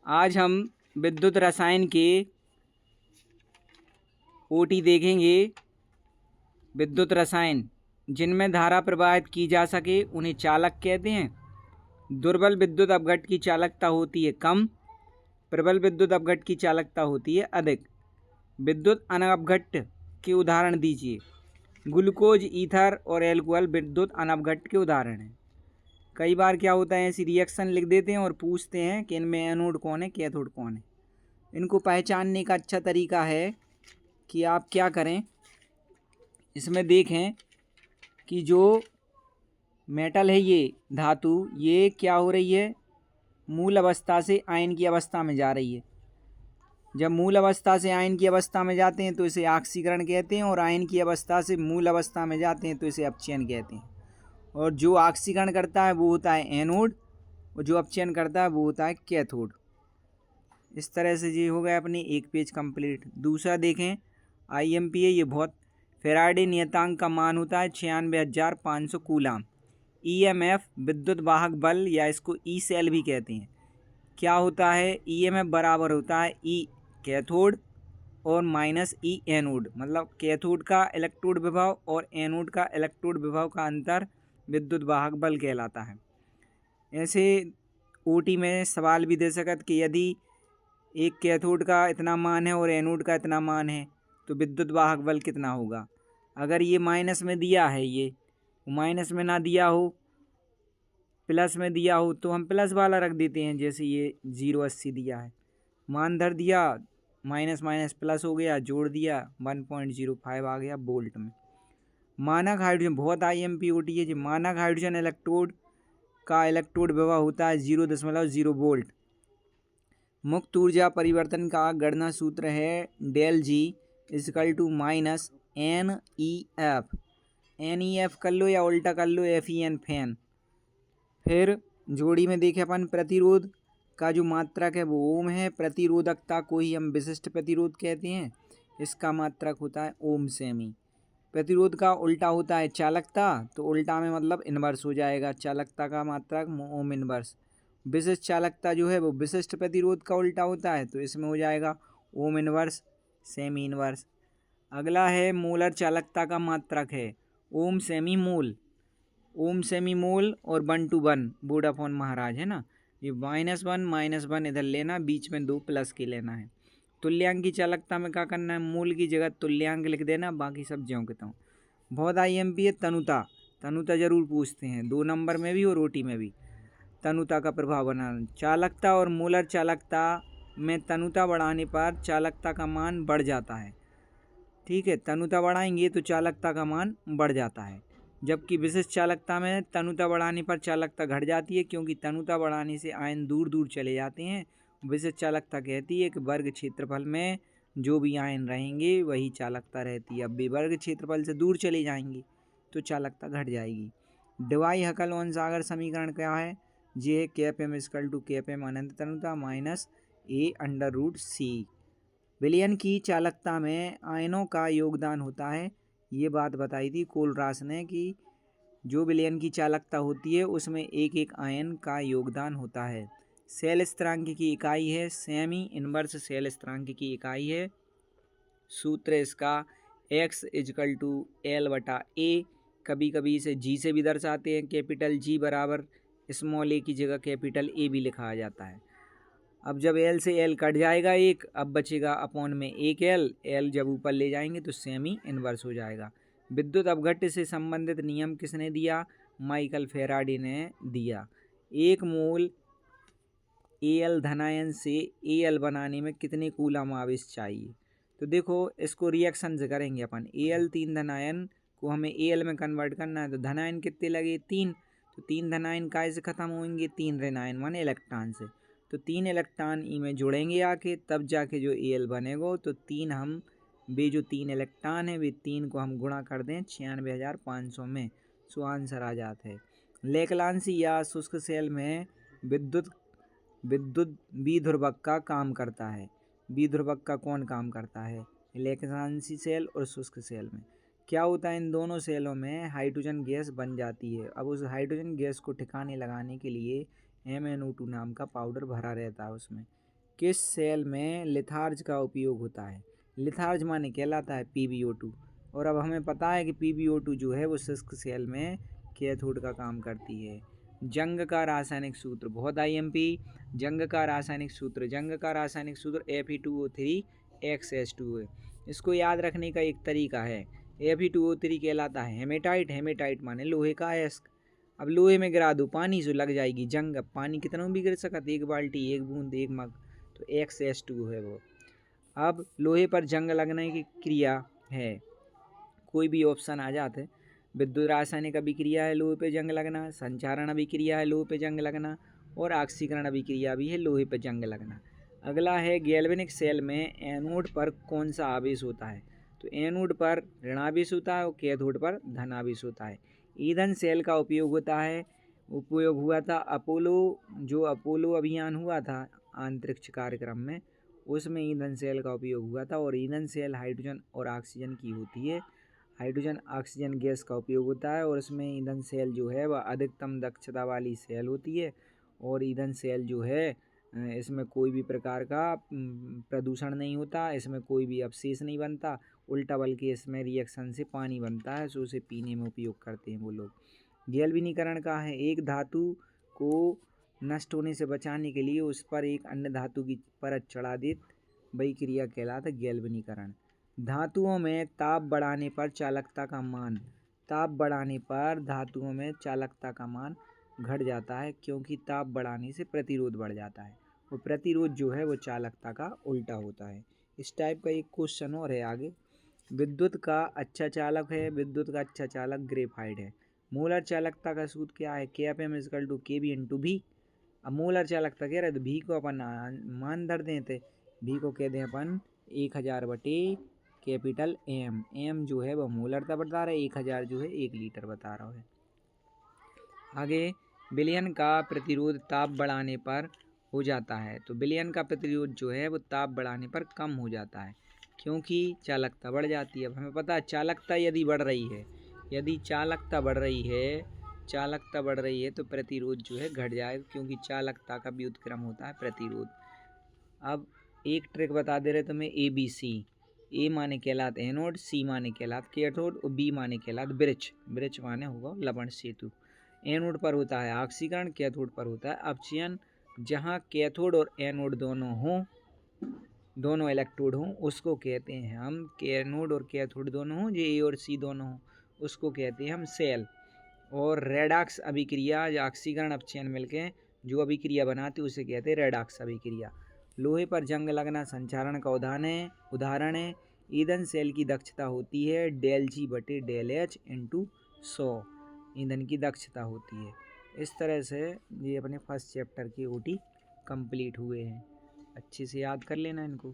आज हम विद्युत रसायन के ओटी देखेंगे। विद्युत रसायन जिनमें धारा प्रवाहित की जा सके उन्हें चालक कहते हैं। दुर्बल विद्युत अपघट की चालकता होती है कम, प्रबल विद्युत अपघट की चालकता होती है अधिक। विद्युत अनवघट के उदाहरण दीजिए। ग्लूकोज, ईथर और एल्कोहल विद्युत अनवघट के उदाहरण हैं। कई बार क्या होता है, ऐसी रिएक्शन लिख देते हैं और पूछते हैं कि इनमें एनोड कौन है, कैथोड कौन है। इनको पहचानने का अच्छा तरीका है कि आप क्या करें, इसमें देखें कि जो मेटल है, ये धातु, ये क्या हो रही है, मूल अवस्था से आयन की अवस्था में जा रही है। जब मूल अवस्था से आयन की अवस्था में जाते हैं तो इसे ऑक्सीकरण कहते हैं, और आयन की अवस्था से मूल अवस्था में जाते हैं तो इसे अपचयन कहते हैं। और जो ऑक्सीकरण करता है वो होता है एनोड, और जो अपचयन करता है वो होता है कैथोड। इस तरह से ये हो गया अपनी एक पेज कंप्लीट। दूसरा देखें, IMPA, ये बहुत फैराडे नियतांक का मान होता है 96,500 कूलाम। EMF विद्युत वाहक बल, या इसको ई सेल भी कहते हैं। क्या होता है, EMF बराबर होता है ई कैथोड और माइनस ई एनोड, मतलब कैथोड का इलेक्ट्रोड विभव और एनोड का इलेक्ट्रोड विभव का अंतर विद्युत वाहक बल कहलाता है। ऐसे ओटी में सवाल भी दे सकत कि यदि एक कैथोड का इतना मान है और एनोड का इतना मान है तो विद्युत वाहक बल कितना होगा। अगर ये माइनस में दिया है, ये माइनस में ना दिया हो, प्लस में दिया हो, तो हम प्लस वाला रख देते हैं। जैसे ये 080 दिया है, मान धर दिया, माइनस माइनस प्लस हो गया, जोड़ दिया 1.05 आ गया वोल्ट में। मानक हाइड्रोजन, बहुत IMPOT है जी। मानक हाइड्रोजन इलेक्ट्रोड का इलेक्ट्रोड विभव होता है 0.0 वोल्ट। मुक्त ऊर्जा परिवर्तन का गणना सूत्र है del G equal to minus NEF। NEF कर लो या उल्टा कर लो, FEN फैन। फिर जोड़ी में देखे अपन, प्रतिरोध का जो मात्रक है वो ओम है। प्रतिरोधकता को ही हम विशिष्ट प्रतिरोध कहते हैं। इसका मात्रक होता है ओम सेमी। प्रतिरोध का उल्टा होता है चालकता, तो उल्टा में मतलब इन्वर्स हो जाएगा। चालकता का मात्रक ओम इन्वर्स। विशिष्ट चालकता जो है वो विशिष्ट प्रतिरोध का उल्टा होता है, तो इसमें हो जाएगा ओम इन्वर्स सेमी इन्वर्स। अगला है मोलर चालकता का मात्रक है ओम सेमी मोल। ओम सेमी मोल और 1:1 वोडाफोन महाराज है ना। ये -1 इधर लेना, बीच में 2 प्लस के लेना है। तुल्यांक की चालकता में क्या करना है, मूल की जगह तुल्यांक लिख देना, बाकी सब ज्यों के त्यों। बहुत IMP है तनुता। तनुता जरूर पूछते हैं 2 नंबर में भी और ओटी में भी। तनुता का प्रभाव बनाना, चालकता और मोलर चालकता में तनुता बढ़ाने पर चालकता का मान बढ़ जाता है। ठीक है, तनुता बढ़ाएंगे तो चालकता का मान बढ़ जाता है, जबकि विशिष्ट चालकता में तनुता बढ़ाने पर चालकता घट जाती है, क्योंकि तनुता बढ़ाने से आयन दूर दूर चले जाते हैं। विशिष्ट चालकता कहती है कि वर्ग क्षेत्रफल में जो भी आयन रहेंगे वही चालकता रहती है। अब भी वर्ग क्षेत्रफल से दूर चले जाएंगे तो चालकता घट जाएगी। डिवाई हकल सागर समीकरण क्या है, जे है KFM इजकल टू KFM अनंत तनुता माइनस A√C। विलयन की चालकता में आयनों का योगदान होता है। ये बात बताई थी कोलरास ने कि जो विलयन की चालकता होती है उसमें एक एक आयन का योगदान होता है। सेल स्थिरांक की इकाई है सेमी इनवर्स। सेल स्थिरांक की इकाई है, सूत्र इसका X इजकल टू L/A। कभी कभी इसे G से भी दर्शाते हैं, कैपिटल G बराबर स्मॉल a की जगह कैपिटल A भी लिखा जाता है। अब जब L से L कट जाएगा एक, अब बचेगा अपॉन में एक L जब ऊपर ले जाएंगे तो सेमी इनवर्स हो जाएगा। विद्युत अपघट्ट से संबंधित नियम किसने दिया, माइकल फैराडे ने दिया। एक मोल Al धनायन से Al बनाने में कितने कूलम आवेश चाहिए। तो देखो इसको रिएक्शन से करेंगे अपन। Al 3 धनायन को हमें Al में कन्वर्ट करना है, तो धनायन कितने लगे 3, तो 3 धनायन काय से ख़त्म होंगे, 3 ऋणायन माने इलेक्ट्रॉन से। तो 3 इलेक्ट्रॉन ई में जुड़ेंगे आके, तब जाके जो Al बनेगा। तो 3 हम वे जो 3 इलेक्ट्रॉन है वे 3 को हम गुणा कर दें 96,500 में, सो आंसर आ जाता है। लेकलांसी या शुष्क सेल में विद्युत द्विध्रुवक का काम करता है। द्विध्रुवक का कौन काम करता है, लेकलांसी सेल और शुष्क सेल में। क्या होता है, इन दोनों सेलों में हाइड्रोजन गैस बन जाती है। अब उस हाइड्रोजन गैस को ठिकाने लगाने के लिए MnO2 नाम का पाउडर भरा रहता है उसमें। किस सेल में लिथार्ज का उपयोग होता है? लिथार्ज माने कहलाता है PbO2। और अब हमें पता है कि PbO2 जो है वो शुष्क सेल में कैथोड का काम करती है। जंग का रासायनिक सूत्र, बहुत IMP। जंग का रासायनिक सूत्र Fe2O3 है। इसको याद रखने का एक तरीका है। Fe2O3 कहलाता है हेमेटाइट। हेमेटाइट माने लोहे का अयस्क। अब लोहे में गिरा दो पानी से लग जाएगी जंग। अब पानी कितना भी गिर सकता, एक बाल्टी, एक बूंद, एक मग, तो X2 है वो। अब लोहे पर जंग लगने की क्रिया है, कोई भी ऑप्शन आ जाते। विद्युत रासायनिक अभिक्रिया है लोहे पे जंग लगना, संचारण अभिक्रिया है लोहे पे जंग लगना, और ऑक्सीकरण अभिक्रिया भी है लोहे पे जंग लगना। अगला है गैल्वेनिक सेल में एनोड पर कौन सा आवेश होता है? तो एनोड पर ऋणावेश होता है और कैथोड पर धनावेश होता है। ईंधन सेल का उपयोग हुआ था अपोलो अभियान हुआ था अंतरिक्ष कार्यक्रम में, उसमें ईंधन सेल का उपयोग हुआ था। और ईंधन सेल हाइड्रोजन और ऑक्सीजन की होती है। हाइड्रोजन ऑक्सीजन गैस का उपयोग होता है और इसमें ईंधन सेल जो है वह अधिकतम दक्षता वाली सेल होती है। और ईंधन सेल जो है इसमें कोई भी प्रकार का प्रदूषण नहीं होता, इसमें कोई भी अवशेष नहीं बनता, उल्टा बल्कि इसमें रिएक्शन से पानी बनता है, सो उसे पीने में उपयोग करते हैं वो लोग। गैल्वेनीकरण का है, एक धातु को नष्ट होने से बचाने के लिए उस पर एक अन्य धातु की परत चढ़ा दे, वही क्रिया कहलाता है गैल्वेनीकरण। धातुओं में ताप बढ़ाने पर चालकता का मान, ताप बढ़ाने पर धातुओं में चालकता का मान घट जाता है, क्योंकि ताप बढ़ाने से प्रतिरोध बढ़ जाता है, और प्रतिरोध जो है वो चालकता का उल्टा होता है। इस टाइप का एक क्वेश्चन और है आगे। विद्युत का अच्छा चालक है, विद्युत का अच्छा चालक ग्रेफाइट है। मोलर चालकता का सूत्र क्या है? KFM=KB/V। अब मोलर चालकता कह रहे तो V को अपन मान धर दें, थे V को कह दें अपन 1000/M। M जो है वह मोलरता बता रहा है, 1000 जो है 1 लीटर बता रहा है। आगे विलयन का प्रतिरोध ताप बढ़ाने पर हो जाता है, तो विलयन का प्रतिरोध जो है वो ताप बढ़ाने पर कम हो जाता है, क्योंकि चालकता बढ़ जाती है। अब हमें पता है चालकता यदि बढ़ रही है, यदि चालकता बढ़ रही है तो प्रतिरोध जो है घट जाएगा, क्योंकि चालकता का व्युत्क्रम होता है प्रतिरोध। अब एक ट्रिक बता दे रहे तुम्हें ABC। A माने कहलात एनोड, C माने कहलात कैथोड और B माने कहलात ब्रिज। ब्रिज माने होगा लवण सेतु। एनोड पर होता है ऑक्सीकरण, कैथोड पर होता है अपचयन। जहाँ कैथोड और एनोड दोनों इलेक्ट्रोड हों उसको कहते हैं हम कैनोड, और कैथोड दोनों हों, जो A और C दोनों हों, उसको कहते हैं हम सेल। और रेडॉक्स अभिक्रिया या ऑक्सीकरण अपचयन मिलके जो अभिक्रिया बनाती है उसे कहते हैं रेडॉक्स अभिक्रिया। लोहे पर जंग लगना संचारण का उदाहरण है। ईंधन सेल की दक्षता होती है ΔG/ΔH/100। ईंधन की दक्षता होती है। इस तरह से ये अपने फर्स्ट चैप्टर के OT कंप्लीट हुए हैं। अच्छे से याद कर लेना इनको।